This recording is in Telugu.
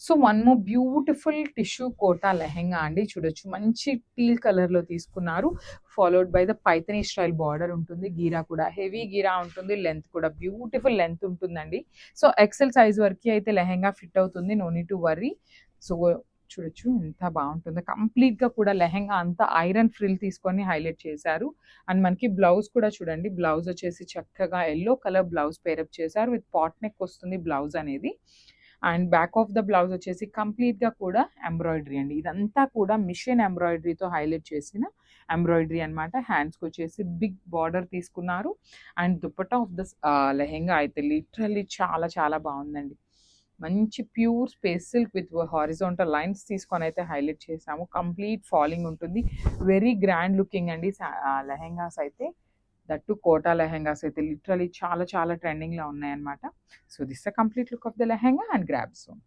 So one more beautiful tissue Kota lehenga అండి. చూడొచ్చు మంచి టీల్ కలర్లో తీసుకున్నారు. Followed by the Paithani style border ఉంటుంది. గీరా కూడా హెవీ గీరా ఉంటుంది. లెంత్ కూడా బ్యూటిఫుల్ లెంత్ ఉంటుందండి. సో ఎక్సెల్ సైజ్ వరకు అయితే లెహెంగా ఫిట్ అవుతుంది. No need to worry. So చూడొచ్చు ఎంత బాగుంటుందో. కంప్లీట్గా కూడా లెహెంగా అంతా ఐరన్ ఫ్రిల్ తీసుకొని హైలైట్ చేశారు. అండ్ మనకి బ్లౌజ్ కూడా చూడండి. బ్లౌజ్ వచ్చేసి చక్కగా ఎల్లో కలర్ బ్లౌజ్ పేరప్ చేశారు. విత్ పాట్ నెక్ వస్తుంది బ్లౌజ్ అనేది. And back of the blouse వచ్చేసి కంప్లీట్గా కూడా ఎంబ్రాయిడరీ అండి. ఇదంతా కూడా మిషన్ ఎంబ్రాయిడరీతో హైలైట్ చేసిన ఎంబ్రాయిడరీ అనమాట. హ్యాండ్స్కి వచ్చేసి బిగ్ బార్డర్ తీసుకున్నారు. And dupatta of the lehenga అయితే లిటరల్లీ చాలా చాలా బాగుందండి. మంచి pure space silk with horizontal lines తీసుకొని అయితే హైలైట్ చేసాము. కంప్లీట్ ఫాలింగ్ ఉంటుంది. వెరీ గ్రాండ్ లుకింగ్ అండి లెహెంగాస్ అయితే. దట్టు కోటా లెహెంగాస్ అయితే లిటరల్లీ చాలా చాలా ట్రెండింగ్లో ఉన్నాయన్నమాట. So this the complete look of the lehenga and grab son.